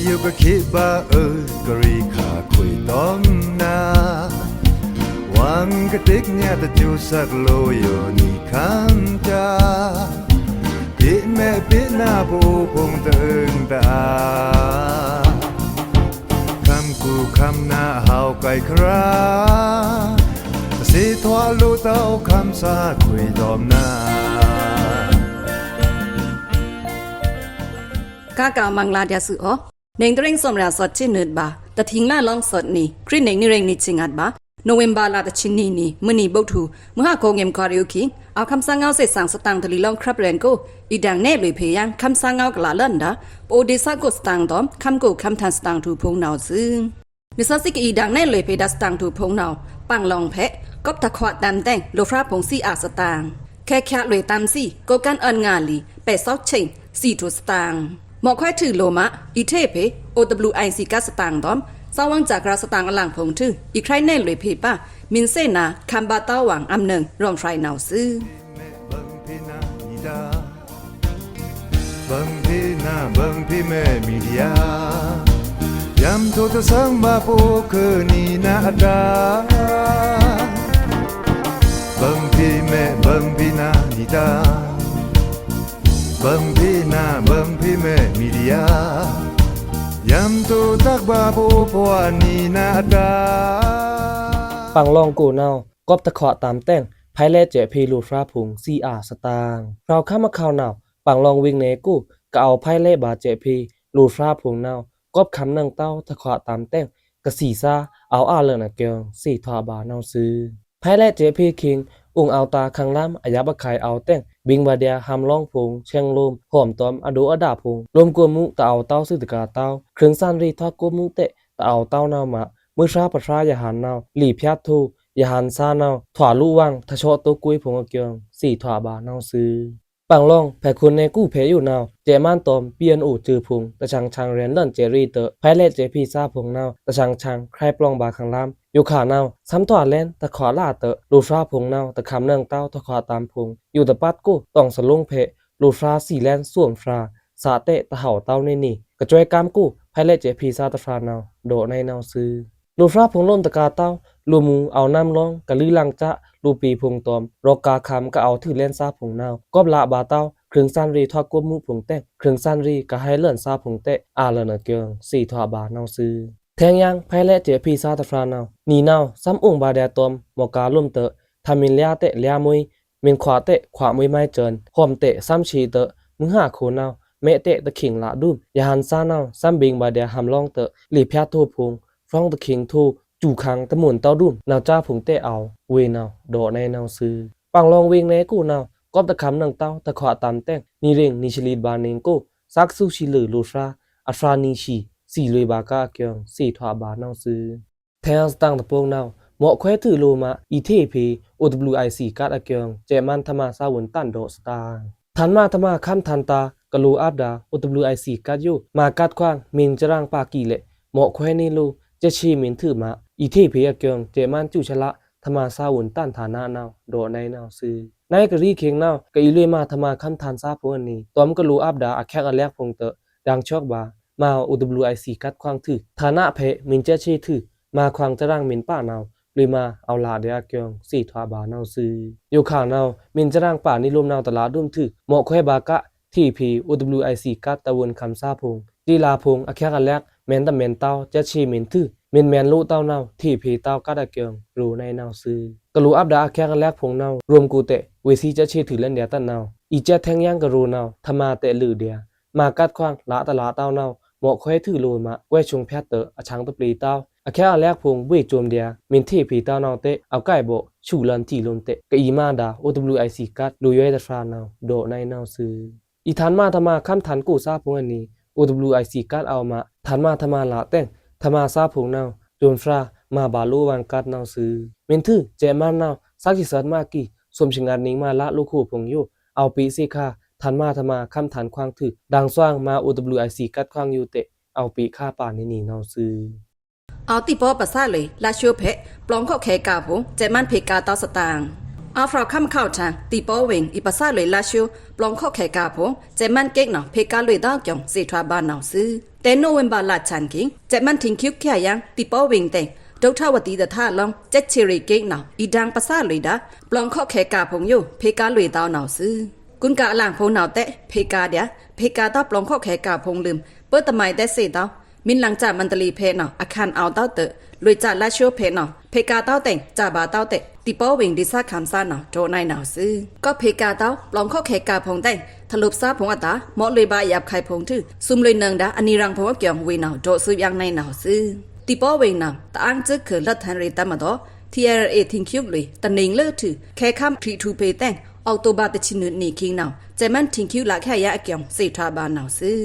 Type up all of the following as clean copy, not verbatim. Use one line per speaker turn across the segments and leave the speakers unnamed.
อยู่ก็คิดบ้ากรีขาคุยต้มนาวังกระติกเนี่ยแต่จูสักโลอยู่นี่ข้างจ้าปิดแม่ปิดหน้าผู้พงตึงตาคำกูคำหน้าเฮาไก่คราสิทว่าลูเต้าคำสาคุยต้มนาก
ากามังลาเดียสุอ๋อเน่งตริงสมราสดชินเนิดบาแต่ทิ้งหน้าลองสดนี่คริเน่งนี่เร่งนี่จิงัดบาโนเวมบาลาตชินนี่มื้อนี้บุถุมื้อหาโกงเงมคอริโอคิเอาคำสั่งเอาเสสั่งสตังทะลีลองครับเรนโกอีดังแน่เลยพยังคำสั่งเอากลาลันดาโอเดซาโกสตังดอมคำโกคำทันสตังทูพงนาวซึมิซาสิกอีดังแน่เลยเพดัสตังทูพงนาวปังลองเพะก็ตะขวดตามแต่งโลฟราพงซีอาสตางแค่เลยตามซี่โกกันอันงาลีเป็ดซอกเชงสี่ทูสตางหมอค่อยถือโลมะอีเทเพ OWIC กัสตางดอมสาวังจากราสตางอลังพงถืออีใครแน่เลยเพป้ามินเซนาคัมบาตาหวังอำเนึงรองไฟนาวซื้อ
บังพี่นาบังพี่แม่มีเดียยำทุกสังมาปูคือนี่นาดาบังพี่แม่บังพี่นาดีดาบังพี่นาบังพี่แม่มีเดียยำตุตักบาบูพวานีนาดา
ปังลองกูเนากบตะขอตามแต่งไพเล่เจพีลูฟราพุงซีอาสตางเราข้ามาข่าวเนาปังลองวิ่งเนกูก็เอาไพเล่บาเจพีลูฟราพุงเนากบคำนังเต้าตะขอตามแต่งกะสีซาเอาอาเลนะเกียงสี่ทอบาเนาซื้อไพเล่เจพีคิงอุงเอาตาคังล้ำอายับะไข่เอาแต่งบิงบาเดียหำล่องพงเชียงลมหอมตอมอดูอดาพงลมกัวมุตะเอาเต้าซื้อตะกาเต้าเครื่องสั้นรีทอดกัวมุเตะตะเอาเต้าเนามามือชาปะชายาหันเนาหลีพยัดทูยาหันซาเนาถวาลู่วังทะโชตัวกุ้ยพงเกียงสี่ถวาบาเนาซื้อปังลองแผ่คุณในกู้เพอยู่เนาเจมันตอมเปียนอู่จือพงตะชังเรียนเล่นเจรีเตอไพเล่เจพีซาพงเนาตะชังใครปลองบาขังล้ำอยู่ขาเนาซ้ำถอดเล่นตะขอลาเตอลูฟราพงเนาตะคำเนืองเต้าตะขอตามพงอยู่ตะปัดกู้ต้องสลุงเพลูฟราสี่แลนส่วนฟราสาเตะตะเห่าเต้าในนี่กระจวยกามกู้ไพเล่เจพีซาตะฟราเนาโดในเนาซื้อลูฟราพงล้นตะกาเต้าลูมูเอาน้ำร้องกะลือลังจะลูปีพงตอมรอกาคำก็เอาถือเล่นซาพงเนากอบละบาเต้าเครื่องซันรีทอดกุ้มมุผงเตะเครื่องซันรีก็ให้เลื่อนซาผงเตะอาเลนเกียงสี่ทอบาเนาซื้อแทงยังไพเล่เจพีซาตะฟราเนานีเนาซ้ำองบาเดตอมหมอกาลุ่มเตะทามินเลียเตะเลียมุยมินขวาเตะขวามุยไม่เจินหอมเตะซ้ำชีเตะมึงหาโคเนาเมเตะตะขิงละดุมยาหันซาเนาซ้ำบิงบาเดหำล่องเตะหลีพยาทูพงฟรองตะขิงทูจู่คังตะหมุนเต้าดุมนาวจ้าผงเตะเอาเวเนาโดในเนาซื้อปังลองเวงในกูเนาก็ตะคำนังเต้าตะขอตามแต่งนี่เร่งนิชลีบานิงโกซักซูชิลือลูฟราอัฟรานิชีสี่ลุยบากาเกียงสี่ทวาบาเนาซื้อแทนสตังตะโปงเนาเหมาะแควถือโลมาอีเทพี OWIC กัดอาเกียงเจมันธรรมาซาวนตันโดสตางทันมาธรรมาคัมทันตากะลูอับดา OWIC กัดอยู่มากัดควางมินจรังปากีเละเหมาะแควนี่ลูเจชีมินถือมาอีเทพีอาเกียงเจมันจุชละธรรมาซาวนตันฐานะเนาโดในเนาซื้อนายกรีเคียงเนาก็อีเลยมาธรรมาคัมทันซาพวกนี้ตอมก็รู้อับดาอาแคกอแลกพงเตอดังชอกบามา OWIC กัดควางถือฐานะเพมินเจชีถือมาควางจรังมินป้าเนาเลยมาเอาลาเดียเกียงสี่ทวาบาเนาซื้ออยู่ข้างเนามินจรังป่านิลมเนาตลาดดุมถือเหมาะแควบากะที่พี OWIC กัดตะวนคำซาพงจีลาพงอาแคกอแลกแมนตะเมนเต้าเจชีมินถือมินแมนลูเต้าเนาที่พีเต้ากัดอาเกียงรู้ในเนาซื้อกะลูอับดาแค่กันแรกพงเนารวมกูเตะเวซีจะเชื่อถือเล่นเดียตันเนาอีเจแทงย่างกะรูเนาธรรมาเตะลือเดียมากัดควางละตะลาเต้าเนาเหมาะค่อยถือโลมาแวชงแพทเตออชังตะปลีเต้าอาแค่แรกพงเวจมเดียมินที่พีเต้าเนาเตะเอาไก่โบชูลันที่ลมเตะกะอีมาดา OWIC กัดลุยเวตฟราเนาโดในเนาซื้ออีทันมาธรรมาคัมทันกูซาพงอันนี้ OWIC กัดเอามาทันมาธรรมาละเต้งธรรมาซาพงเนาโดนฟรามาบาลูวังกัดเนาซื้อมินถือเจมันเนาสักจิสัดมากีสมชิงานนิงมาละลูกคู่พงอยู่เอาปีสิค่าทันมาธรรมาคำทันควางถือดังสว่างมา OWIC กัดควางอยู่เตะเอาปีค่าป่านี่เนาซื้อ
เอาติปอปัสซาเลยลาชิวเพปลองเข้าแขกาพงเจมันเพกาตาสตางอาฟราคำเข้าทางติปอเวงอีปัสซาเลยลาชิวปลองเข้าแขกาพงเจมันเก๊กเนาเพกาเลยดาวจงสี่ทวาบานเนาซื้อ แต่โนเวมบาลาชันกิงเจมันทิ้งคิวแค่ยังติป้อเวงแต่งดอกทาวตีตะท่าลองเจ็ดเชริเก่งหนาวอีดังภาษาเลยดาปลองข้อแขกาพงอยู่เพกาลุยดาวหนาวซื้อกุนกะหลังพงหนาวแต่เพกาเดียเพกาตาปลองข้อแขกาพงลืมเปิดตะไมแต่เสดาวมินหลังจากมันตลีเพหนาวอาคารเอาเต้าเตอลุยจากลาชิโอเพหนาวเพกาเต้าแต่งจ่าบาเต้าเตติป้อเวงดิซาคำซ่าหนาวโจในหนาวซื้อก็เพกาเต้าปลองข้อแขกาพงแต่งทะลุซาพงอัตตาเหมาะเลยบาหยาบไข่พงทื่อซุ่มเลยเนืองดาอันนี้รังพงว่าเกี่ยงเวหนาวโจซื้อยังในหนาวซื้อติป้อเวงนำตาอังจึกเขินลัดทันเรตามาดอ TRA ทิ้งคิวเลยตะเนงเลิกถือแค่คำพรีทูเพแต่งออกตัวบาตชินุนี่คิงนาวใจมันทิ้งคิวละแค่ยะเกี่ยงสีทาบานาวซื้อ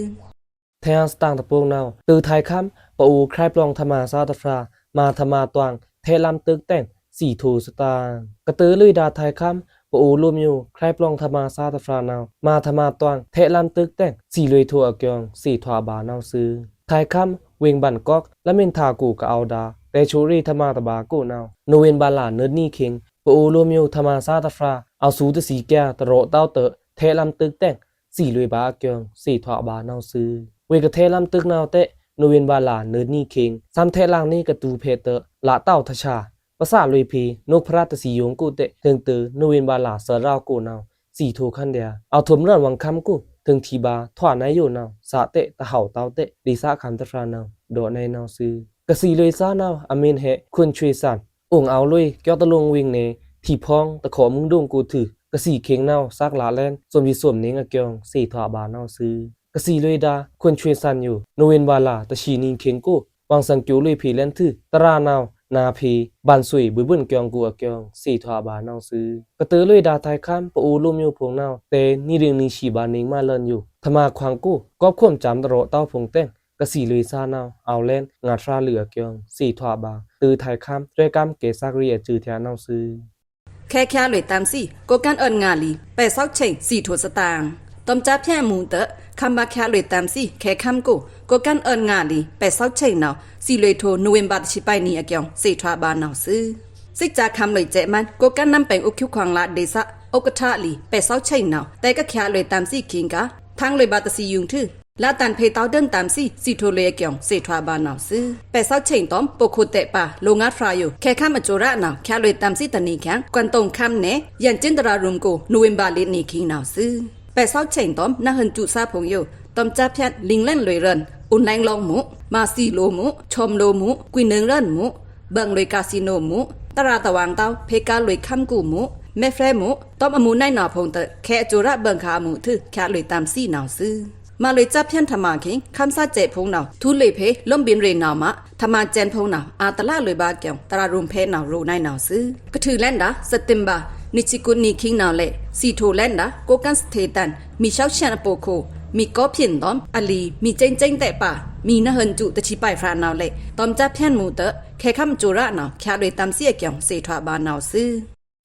แทงสตางตะโปงนาวตือไทยคำปะอูใครปลองธรรมาซาตะฟรามาธรรมาตวงเทลำตึกแต่งสี่ทูสตางกระตือลุยดาไทยคำปะอูรวมอยู่ใครปลองธรรมาซาตะฟรานาวมาธรรมาตวงเทลำตึกแต่งสี่ลุยทัวเกี่ยงสี่ทวาบานาวซื้อไทยคำเวงบันกอกและเมนทากูกะเอาดาแต่ชูรีธรรมาตะบากูนาวโนเวนบาลาเนิร์ดนี่คิงปะอูรวมอยู่ธรรมาซาตะฟราเอาสูตะสีแก่ตะโรเต้าเตอเทลำตึกแต่งสี่ลุยบาเกี่ยงสี่ทวาบานาวซื้อเวกเทลำตึกนาวเตะโนเวนบาลาเนิร์ดนี่คิงซ้ำเทลังนี่กระตูเพเตอละเต้าทชาภาษาลุยพีนกพระราชสียงกูเตะถึงตือโนเวนบาลาเสราวกูนาวสี่ทูคันเดียเอาถมเรื่องวังคำกูถึงทีบาถวานายอยู่นาวสาเตะตะเห่าเต้าเตะดีซาคันตะฟรานาวโดในนาวซื้อกะสีเลยซานาวอเมนเฮคุณช่วยสันองเอาลุยเกี่ยวตะลงวิ่งเนที่พองตะขอมึงดงกูถือกะสีเข็งนาวซักลาแลนส่วนวิสวมเนงอะเกียงสี่ถวาบานาวซื้อกะสีเลยดาคุณช่วยสันอยู่โนเวนบาลาตะชีนิงเข็งกูวังสังกิวลุยพีแลนถือตรานาวนาพีบันสุยบุบุนเกียงกูอะเกียงสี่ทวาบานาวซื้อกระตือลุยดาไทยคัมปะอูลุมอยู่พงนาวเตนี่เรียงนี่ชีบานิงมาเลินอยู่ธมาควางกูกอบข่มจำตะโรเต้าพงเต้งกะสีลุยซานาวเอาเล่นงาทราเหลือเกียงสี่ทวาบาตือไทยคัมด้วยกำเกซักเรียจือแทนาวซื้อ
แค่เลยตามสิก็การเอิญงาลีไปซอกเชิงสี่ถั่วสตางตอมจับแพ่มูเตอคำมาแค่เลยตามสิแค่คำกูก็การเอิญงาลีไปซอกเชิงนาวสี่เลยโทโนเวมบาชิไปนี่อะเกียงสี่ทวาบานาวซื้อสิจากคำเลยเจมันก็การนำไปอุคิวควางละเดซะอกทะลีไปซอกเชิงนาวแต่ก็แค่เลยตามสิคิงกะทั้งเลยบาตสียุงทื่อละตันเพเต้าเดินตามสิสี่โทเลยเกียงสี่ทวาบานาวซื้อไปซอกเชิงตอมปกโคเตปาโลงาฟรายอยู่แค่ข้ามจระนาวแค่เลยตามสิตนีแข็งกวนตรงคำเนยันจินตรารุมกูโนเวมบาเลนี่คิงนาวซื้อไปซอกเชิงตอมน่าหันจุซาพงอยู่ตอมจับแพทลิงเล่นเลยเรินอุ่นแรงลองหมูมาซีโลหมูชมโลหมูกุยเนืองเรินหมูเบิงเลยคาสิโนหมูตราตะวางเต้าเพกาเลยคำกูหมูแม่แฟรหมูต้อมอมูในหนาพงเตแค่จุระเบิงขาหมูทื่อแค่เลยตามซี่หนาวซื้อมาเลยจับเพี้ยนธรรมาคิงคำซาเจพงหนาวทุเลเพล้มบินเรนหนาวมะธรรมาเจนพงหนาวอาตละเลยบาเกียวตรารุมเพหนาวรูในหนาวซื้อกระถือแลนดาสติมบานิชิกุนีคิงนาวเล่สีโทแลนดาโกกันสเทตันมีเช้าเชียนอโปโคมีก็เพียนตอมอลีมีเจงแต่ป่ามีนะเฮินจุตะชิไปฟรานาวเล่ตอมจับเพี้ยนมูเตแค่คำจุระนาวแค่เลยตามเสียเกียวเสทวาบานาวซื้อ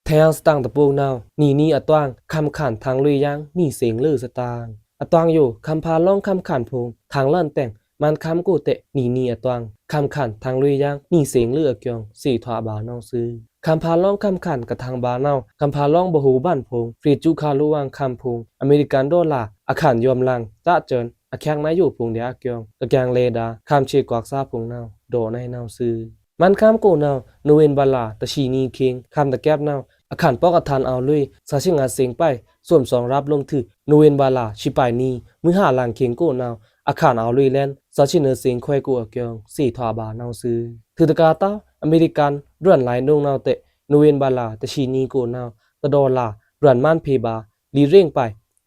แทงสตางตะโปงนาวนี่อะตวางคำขันทางลุยยังนี่เสียงลือสตางอะตวางอยู่คำพาล่องคำขันพงทางเล่นแต่งมันคำกูเตะนี่อะตวางคำขันทางลุยยังนี่เสียงลือเกียงสี่ทวาบานาวซื้อคำพาล่องคำขันกับทางบานาวคำพาล่องบหูบ้านพงฟรีจูคาลุวังคำพงอเมริกันดอลลาร์อาขันยอมลังจ้าเจินอาแข้งนายอยู่พงเดียเกียงตะแกงเลดาคำเชกวากซาพงนาวโดในนาวซื้อมันคำกูนาวโนเวนบาลาตะชีนีคิงคำตะแกบนาวอาขันปอกอทานเอาลุยซาชิงาเสียงไปส่วนสองรับลมถือโนเวนบาลาชิปายนีมือหาลางเคียงกูนาวอาขันเอาลุยแลนซาชิเนเสียงควายกูเกียงสี่ทวาบานาวซื้อถือตะกาเต้าอเมริกันเรื่อนหลายนงนาวเตะโนเวนบาลาตะชีนีกูนาวตะดอลาเรื่อนม่านเพบาลีเร่งไป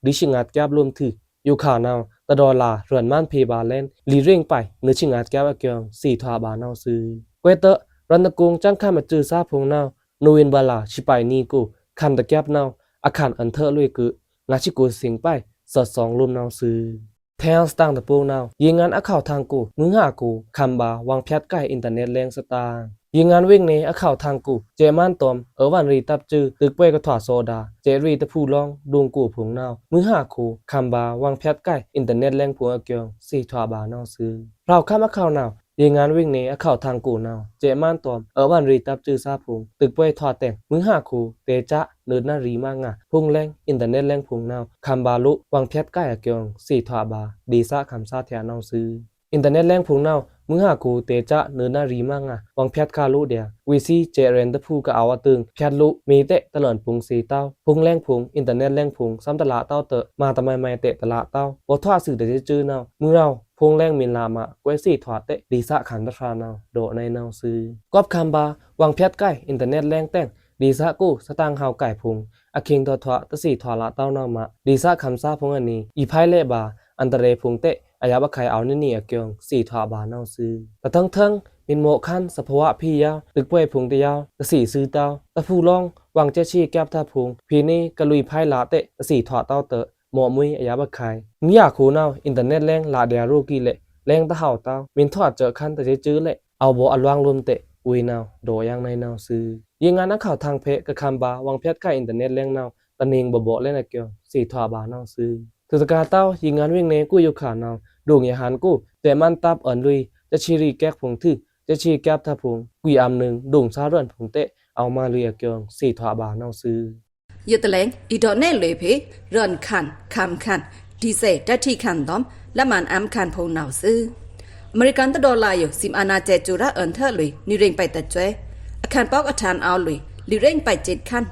ดิชิงาดแกบลมถืออยู่ขานาวตะดอลาเรื่อนม่านเพบาแลนลีเร่งไปเนื้อชิงาดแกบเกียงสี่ทวาบานาวซื้อเกวเตอรันตะกงจังข้ามาจือซาพงนาวโนเวนบาลาชิปายนีกูคำตะแกบนาวอาคารอันเทอลุยกึงาชิกูเสียงไปสอดสองลมนาวซื้อแทงสตางตะโปนาวยิงงานอาข่าวทางกูมึงหากูคำบาวางแพทใกล้อินเทอร์เน็ตแรงสตางยิงงานวิ่งในอาข่าวทางกูเจมันตอมวันรีตับจือตึกเป้กระถอดโซดาเจรีตะผู้ลองดวงกูผงนาวมึงหากูคำบาวางแพทใกล้อินเทอร์เน็ตแรงผงอาเกียงสี่ทวาบานาวซื้อเราข้ามอาข่าวนาวยิงงานวิ่งในอาข่าวทางกูนาวเจมันตอมวันรีตับจือซาพงตึกเป้ถอดแต่งมึงหากูเตจะเนินนารีมากงะพุ่งแรงอินเทอร์เน็ตแรงผงนาวคำบาลุวางแพทใกล้อาเกียงสี่ทวาบาดีซะคำซาแทนนาวซื้อ อินเทอร์เน็ตแรงพุงนาวมึงหากูเตจะเนินนารีมางวังแพทคาลุเดียวีซีเจเรนตะพูกะเอาตึงแพทลุมีเตะตะเลินพุงสีเต้าพุงแรงพุงอินเทอร์เน็ตแรงพุงซ้ำตะละเต้าเตะมาทำไมไม่เตะตะละเต้าบ่ทอดสื่อแต่จื้อนาวมึงเราพุงแรงมินลามะกวยสีถอดเตะดีสะขันตะทรานาวโดในนาวซื้อกอบคำบาวังแพทใกล้อินเทอร์เน็ตแรงแต่งดีสะกูสตางเฮาไก่พุงอคิงตัวถอตะสีถอละเต้านาวมะดีสะคำซาพุงอันนี้อีไพเลบาอันตะเรพุงเตะอายาบะไข่เอานี่เกียงสี่ถอบานเอาซื้อแต่ทั้งมินโมคันสภาวะพี่ยาวตึกป่วยพุงตะยาวตะสี่ซื้อเต้าตะผู้ลองวางเจชี้แก้บท่าพุงพี่นี่กะลุยไพ่ลาเตะตะสี่ถอเต้าเตะหมอมุยอายาบะไข่มีอยากคูเนาอินเทอร์เน็ตแรงลาเดียรูกีเละแรงตะเห่าเต้ามินทอดเจอคันตะจื้อเละเอาโบอัลวางรวมเตะอุยนาวโดยังในนาวซื้อยิงงานนักข่าวทางเพะกะคำบาวางเพชรไข่อินเทอร์เน็ตแรงนาวตะเนงบ่เล่นเกียงสี่ถอบานเอาซื้อตุตกาเต้ายิงงานวิ่งเนกู้อยู่ขานาวดวงยาหันกู้แต่มันตับอ่อนลุยจะชีรีแก้ผงทึจะชีแก้บท่าผงกุยอำหนึ่งดวงซาเรือนผงเตะเอามาเรียเกียงสี่ถอบานเอาซื้อ
ยุตแลงอีดอนแน่เลยเพเรินคันคำคันดีเซดัที่คันดอมและมันอัมคันพงหนาวซื้ออเมริกันตะดอลลาร์อยู่ซิมอาณาเจจูระเอินเทอร์เลยนี่เร่งไปแต่เจ้อาคารปอกอาคารเอาเลยลิเร่งไป7คัน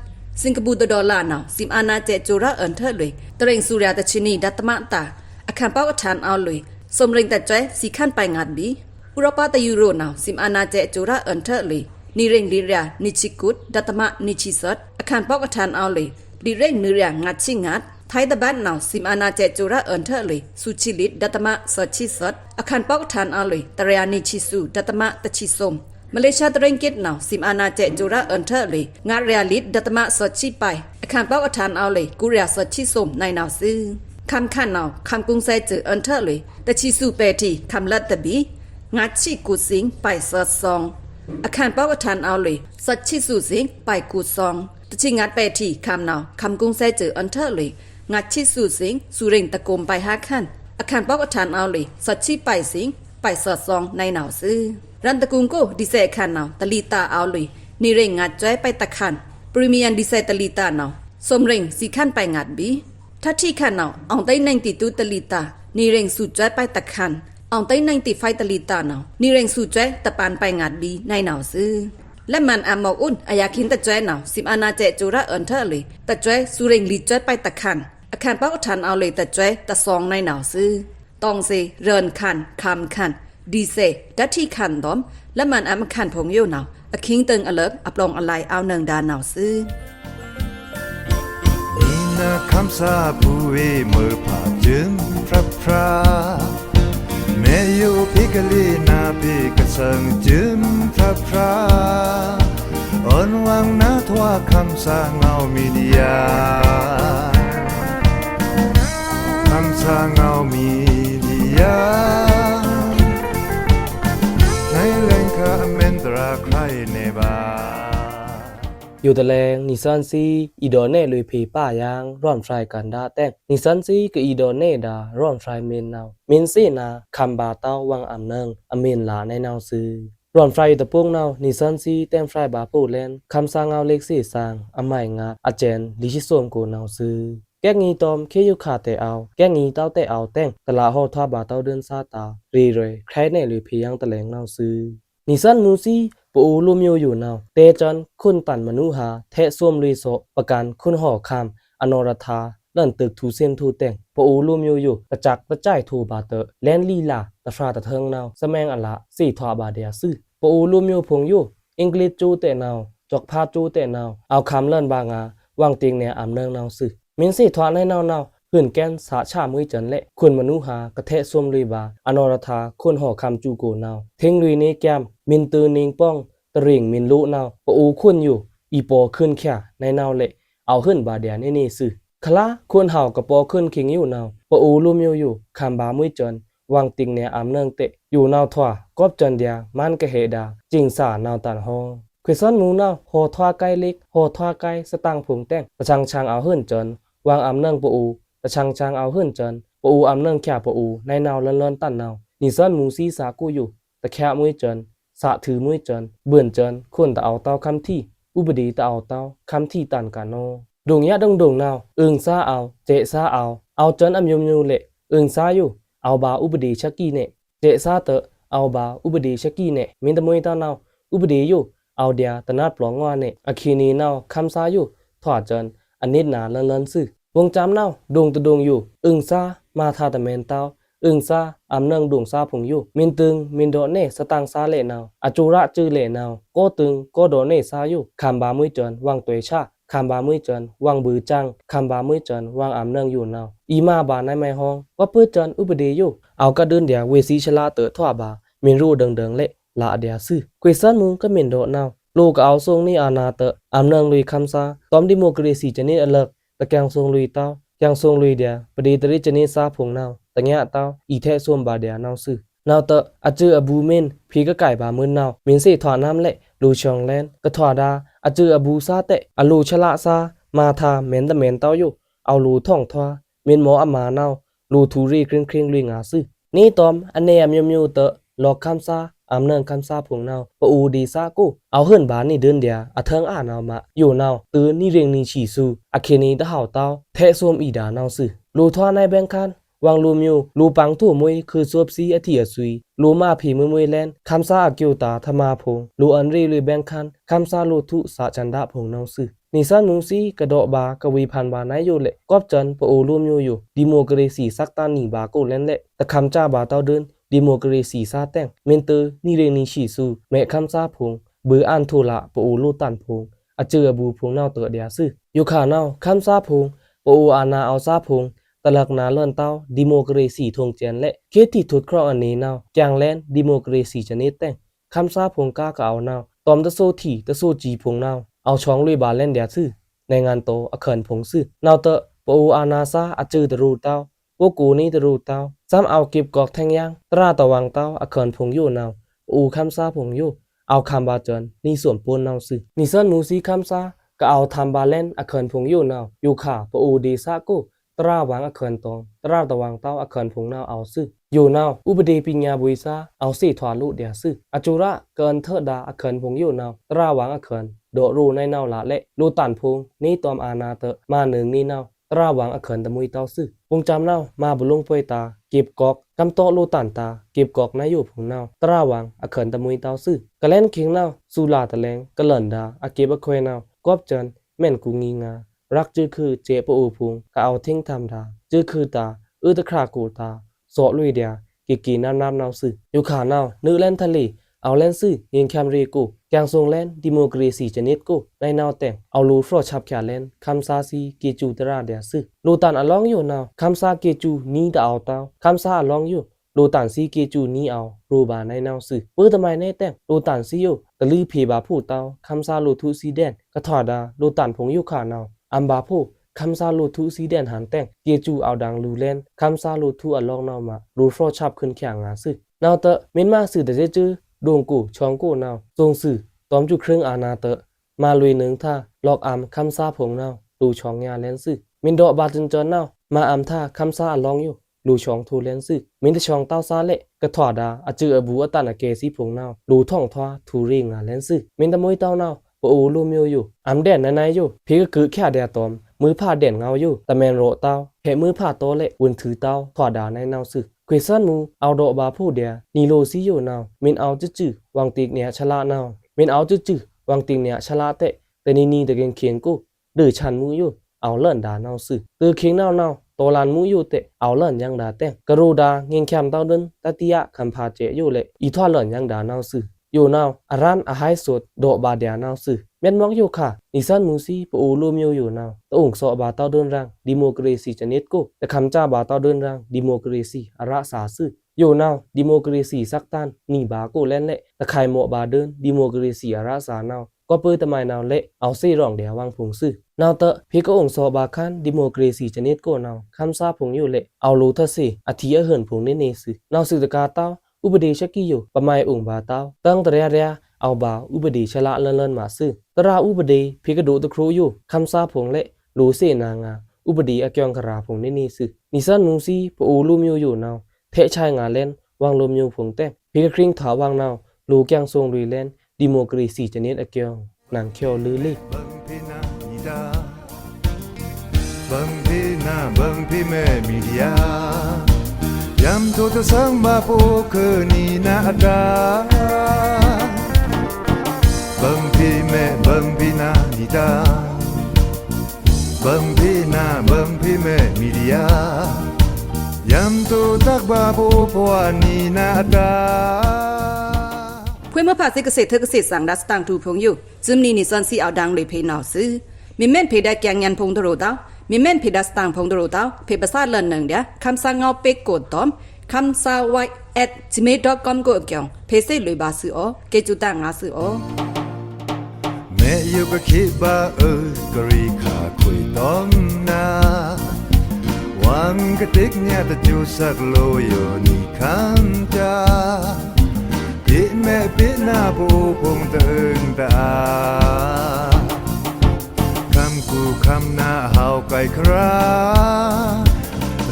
สิงคโปร์ตะดอลลาร์หนาวซิมอาณาเจจูระเอินเทอร์เลยตะเร่งสุริยาตะชินีดัตมะตาอาคารปอกอาคารเอาเลยสมเร็งแต่เจ้สี่ขั้นไปงัดบีอุโรปาตะยูโรนาวซิมอาณาเจจูระเอินเทอร์เลยนี่เร่งลิเรียนิชิกุดดัตมะนิชิสดอาคารปอกอาคารเอาเลยลิเร่งนิเรียงัดชิงัดไทยตะบันนาวซิมอาณาเจจูระเอินเทอร์เลยสุชิลิดดัตมะสดชิสดอาคารปอกอาคารเอาเลยตะเรียนิชิสุดัตมะตะชิสมมาเลเซียตะเร่งกิดนาวซิมอาณาเจจูระเอินเทอร์เลยงาเรียลิดดัตมะสดชิไปอาคารปอกอาคารเอาเลยกุเรียสดชิสมในนาวซื้อคำขันเอาคำกุ้งใส่จือเอินเทอร์เลยแต่ชีสูเปทีคำลัดตะบีงัดชีกูสิงไปสดซองอาคารป้าวทันเอาเลยสัดชีสูสิงไปกูซองแต่ชีงัดเปทีคำนาวคำกุ้งใส่จือเอินเทอร์เลยงัดชีสูสิงสุเร่งตะโกมไป5ขั้นอาคารป้าวทันเอาเลยสัดชีไปสิงไปสดซองในหนาวซื้อรันตะกุงก็ดิเซคันนาวตะลีตาเอาเลยนี่เร่งงัดจ้อยไปตะคันปริมียันดิเซตะลีตานาวสมเร่งสีขั้นไปงัดบีถ้าที่ขันเอาเอาได้นั่งติตูตะลีตานี่เร่งสู่จ้อยไปตะคันเอาได้นั่งติไฟตะลีตาเนานี่เร่งสู่จ้อยตะปานไปงัดบีในหนาวซื้อและมันอามอกอุ่นอายาคินตะจ้อยเนาสิมอาณาเจจูระเอินเทอร์เลยตะจ้อยสู่เร่งลีจ้อยไปตะคันอาคารป้าทันเอาเลยตะจ้อยตะซองในหนาวซื้อตองเซเรินคันคำคันดีเซดัที่คันดอมและมันอามคันพงโยเนาอคิงตึงอเลิกอัปลองอะไรเอาเนิงดาหนาวซื้อ
นาคำสาผู้เอเมื่อผ่าจึงพระพราแม่อยู่พิกลีนาพิกสังจึงพระพราอ่อนวังนาทว่าคำสาเงามีดียาคำสาเงามีดียาในแหล่งคาเมนตราใครในบา
อยู่ตะแลงนิสันซีอีดอนเน่ลุยเพป้ายางร่อนไฟกันดาแต่งนิสันซีกับอีดอนเน่ดาร่อนไฟเมนนาวเมนซีนาคำบาเต้าวังอำเนิงอเมนลาในนาวซื้อร่อนไฟตะพวงนาวนิสันซีแต้มไฟบาปูเลนคำสางเอาเล็กสี่สางอำไมงาอาเจนลิชิสวมกูนาวซื้อแก้งีตอมเคยุขาแต่เอาแก้งีเต้าแต่เอาแต่งตลาหอทว่าบาเต้าเดินซาตารีเรใครเน่ลุยเพยังตะแลงนาวซื้อนิสันมูซีปูลุมอยู่นาวเตจันคุณตันมนุหาเทส้วมลุยโซประกันคุณห่อคำอนรธาเลิ่นตึกทูเส้นทูแต่งปูลุมอยู่กระจักกระจ่ายทูบาเตอแลนลีลาตะฟราตะเทิงนาวสแมงอะละสี่ทอบาเดียซื้อปูลุมอยู่พงอยู่อังกฤษจูเตนาวจอกพาจูเตนาวเอาคำเลิ่นบางาวางเตียงเนี่ยอำเนิงนาวซื้อมินสี่ทอในนาวพื้นแกนสาชามือจันเละคุณมนุหากระเทะส้วมลุยบาอนรธาคุณห่อคำจูโกนาวเทงลุยนี้แกมมินตือนิงป้องตริ่งมินลุนาวปูคุณอยู่อีโปขึ้นแค่ในนาวเละเอาขึ้นบาเดียนี่ซื้อคละควรเห่ากับปอขึ้นคิงอยู่นาวปูลุมอยู่คำบามุยจนวางติงเนี่ยอำเนิงเตะอยู่นาวทว่ากอบจันเดียมันกะเฮดาจิงสานาวตันฮอควิซันมูนาวโหทว่าไกเล็กโหทว่าไกสตังผงแต้งประชังเอาขึ้นจนวางอำเนิงปูประชังเอาขึ้นจนปูอำเนิงแค่ปูในนาวเลินตันนาวนิซันมูซีสากูอยู่ตะแค่มุยจนสะถือมุ้ยเจินเบื่อนเจินคนตะเอาเต้าคำที่อุบดีตะเอาเต้าคำที่ตันกันโนดงยะดงนาวซาเอาเจซาเอาเจินอำยมยูเละซาอยู่เอาบาอุบดีชักกี้เนะ เจซาเตเอาบาอุบดีชกี้เนมินตะมวยตานาอุบดีอยู่เอาเดียตนาดปลองงอเนอคีนีนาวคำซาอยู่ถอดจนอันนิดนาเลินซื่อวงจำนาวดวงตะดวงอยู่อึงซามาทาตะเมนเตาอึงซาอำเนืองดวงซาผงอยู่มินตึงมินโดเนสตังซาเลนาวอจูระจือเลนาวโกตึงโกโดเนซาอยู่คำบามุยจนวังตวยชาคำบามุยจนวังบือจังคำบามุยจนวังอำเนืองอยู่นาวอีมาบาในไมห้องว่าปื้อจนอุบดีอยู่เอากระเดินเดียเวสีชลาเตทั่วบามินรูเดิงเลลาเดียซื่อควิซันมุงก็มินโดนาวลูกเอาทรงนี่อานาเตอำเนืองลุยคำซาตอมดิโมกรีสีจะนี่อเลิกตะแกงทรงลุยเต้ายังทรงลุยเดียปดีตริจะนี่ซาผงนาวตะเงียเต้าอีเทส่วนบาเดียนาวซื่อนาวเตอจืออบูเมนพีก็ไก่บามืนนาวมินสิถอน้ำเละลูชองแลนก็ถอดาจืออบูซาเตอลูชละซามาทาเมนตะเมนเต้าอยู่เอาลูท่องทวามินหมออมานาวลูทูรีคริงลุยงาซื่อนี่ตอมอันเนียมยมเตหลอกคำซาอำเนิงคำซาผงนาวปอูดีซากูเอาเฮิรนบานนี่เดินเดียอเทิงอ่านาวมาอยู่นาวตื้อนี่เรียงนี่ฉีซูอเคนีตะเห่าเต้าเทสวมอีดานาวซื่อลูทวาในแบงคันวังลูมิวลูปังทั่วมวยคือซวบซีอธิอซุยลูมาผีมวยแลนคำซาอกิวตาธมาพงลูอันรีลุยแบงคันคำซาลูทุสาจันดาพงนาวซื่อนิสันมุงซีกระโดบากวีพันบานายอยู่เละกอบจันปอูลูมิวอยู่ดิโมกรีสีซักตานีบาโกเล่นเละตะคำจ้าบาเต้าเดินดิโมกรีสีซาแตงเมนเตอร์นี่เรนีชีซูแม่คำซาพงเบืออันโทละปอูลูตันพงอเจือบูพงนาวเตอเดียซื่ออยู่ขานาวคำซาพงปอูอานาเอาซาพงตะลักนาเลื่อนเต้าดิโมกรีสีทงเจียนและเคติทุดครออันนี้นาวจางแลนดิโมกรีสีชนิดแตงคำซาพงก้าก็เอานาวตอมตะโซถีตะโซจีพงนาวเอาช้องลุยบาเล่นเดียซื่อในงานโตอเขินพงซื่อนาวเตอปอูอานาซาอจือตะรูเต้าพวกกูนี่ตะรูเต้าซ้ำเอาเก็บกอกแทงยางตราตะวังเต้าอเขินพงอยู่นาวอูคำซาพงอยู่เอาคำบาเจนนี่ส่วนปนนาวซื่อนี่เส้นหนูซีคำซาก็เอาทำบาเล่นอเขินพงอยู่นาวอยู่ขาปอูดีซากูตราวังอเขินตองตราตะวังเต้าอเขินพงนาวเอาซื่ออยู่นาวอุบดีปิญญาบุยซาเอาสี่ถวาลุเดียซื่ออจุระเกินเถิดดาอเขินพงอยู่นาวตราวังอเขินโดรูในนาวละเละลูตันพงนี่ตอมอานาเตมาหนึ่งนี่นาวตราวังอเขินตะมุยเต้าซื่อวงจำนาวมาบุลุงป่วยตาเก็บกอกกำโตลูตันตาเก็บกอกนายอยู่พงนาวตราวังอเขินตะมุยเต้าซื่อกะเล่นเคียงนาวสุลาตะแลงกะเลินดาอเก็บอควยนาวกอบเจินแม่นกูงีงารักจื้อคือเจปอูพุงก็เอาทิ้งทำดาจื้อคือตาตะครากูตาโสลุยเดียกีน้ำนาวซื่ออยู่ขานาวนึเล่นทะเลเอาเล่นซื่อยิงแคมรีกูแกงทรงเล่นดิโมกรีสีชนิดกูในนาวแต่งเอาลูฟรอชับแขนเล่นคำซาซีเกจูตราเดียซื่อลูตันอลองอยู่นาวคำซาเกจูนี้ตะเอาเต้าคำซาอลองอยู่ลูตันซีเกจูนี้เอารูบาในนาวซื่อปื้อทำไมในแต่งลูตันซีอยู่ตะลือเพบาผู้เต้าคำซาลูทุซีแดนกระถอดาลูตันผงอยู่ขานาวอัมบาผู้คำซาลูทุซีแดนหันแต่งเกจูเอาดังลูเล่นคำซาลูทุอลองนาวมาลูฟรอชับขึ้นแข่งงาซื่อนาวเตะเม้นมาสื่อแต่จื้อดวงกูชองกูนาวทรงสื่อตอมจุครึ่งอานาเตะมาลุยหนึ่งท่าลอกอำคำซาผงนาวดูชองยาเลนซื่อมินโดบาจินจอนนาวมาอำท่าคำซาอลองอยู่ดูชองทูเลนซื่อมินตะชองเต้าซาเละกระถอดาอจืออบูอตันอเกซีผงนาวดูท่องทวาทูริงาเลนซื่อมินตะมวยเต้านาวปอูลูมิวอยู่อำแดนนายอยู่พีก็คือแค่เดียตอมมือผ้าเด่นเงาอยู่ตะแมนโรเต้าเพมือผ้าโตเละวนถือเต้าถอดาในนาวซื่อควิซันมูเอาโดบาผู้เดียนีโลซีอยู่นาวมินเอาจื้อวังติกเนี่ยชลานาวมินเอาจื้อวังติกเนี่ยชลาเตะแต่นี่ตะเกงเคียงกูดื้อชันมูอยู่เอาเลิ่นดานาวซื่อตือเคียงนาวโตลานมูอยู่เตะเอาเลิ่นยังดาแต่งกระรูดาเงียงแคมเต้าเดินตะติยะคัมพาเจอยู่เละอีทอดเลิ่นยังดานาวซื่ออยู่นาวอารันอาไฮสุดโดบาเดียนาวซื่อเม็ดมอกอยู่ค่ะนิสันมูซีปอูลูมิวอยู่นาวตะองค์โซบาเต้าเดินรังดิโมกรีซีชนิดกูแต่คำจ้าบาเต้าเดินรังดิโมกรีซีอาระสาซื่ออยู่นาวดิโมกรีซีสักตันนี่บากูเล่นเละตะไคโมบาเดินดิโมกรีซีอาระสานาวก็ปื้อตะไมนาวเละเอาซี่รองเดียววางผงซื่อนาวเตะพี่ก็องค์โซบาคันดิโมกรีซีชนิดกูนาวคำซาผงอยู่เละเอาลูทะซีอธิเหินผงเนเนซื่อนาวสื่อตะกาเต้าอุบดีชกิอยู่ประมาณองค์บาเต้าตั้งตะเรียเอาบาอุบดีชละเลินมาซื่อตราอุบดีพี่ก็ดูตะครูอยู่คำซาผงเละลูเสนางาอุบดีอเกียงคราผงเนเนซื่อนิสันมุงซีปอูลูมิวอยู่นาวเทชายงาเล่นวางลมยูผงแต่พี่ก็คริงถาวางนาวลูแกงทรงรีเล่นดิโมกรีซีชนิดอเกียงนางเคียวลือลี่
บังพีนามีดา ยำตัวจะสังมาปูคือนี่นาดาบังพี่แม่บังพี่นาดีดาบังพี่นาบังพี่แม่มีดียายำตัวตักบาปูพวานี่นาดา
เพื่อเมื่อภาษีเกษตรเกษตรสั่งดัสตังทูพงอยู่ซึมนี่นี่ซอนซีเอาดังเลยเพนเอาซื้อมีแม่นเพได้แกงยันพงตโรดาวมีแม่นเพดัสตังพงตโรดาวเพภาษาเลินหนึ่งเดียคำสั่งเงาเป็กกดตอมคำสาวไว้@gmail.com ก็เกี่ยวเพเสเลยบาซื้ออ๋อเกจูตังงาซื้ออ๋อ
แม่อยู่ก็คิดว่ากะรีขาคุยต้องนาวังกะติกเนี่ยตะจูสักโลอยู่นี่คันจาพี่แม่พี่นาปูพงเติงตาคำกูคำหน้าเฮาไก่ครา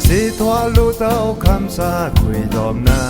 สิทวาลูเต้าคำสาคุยตอมนา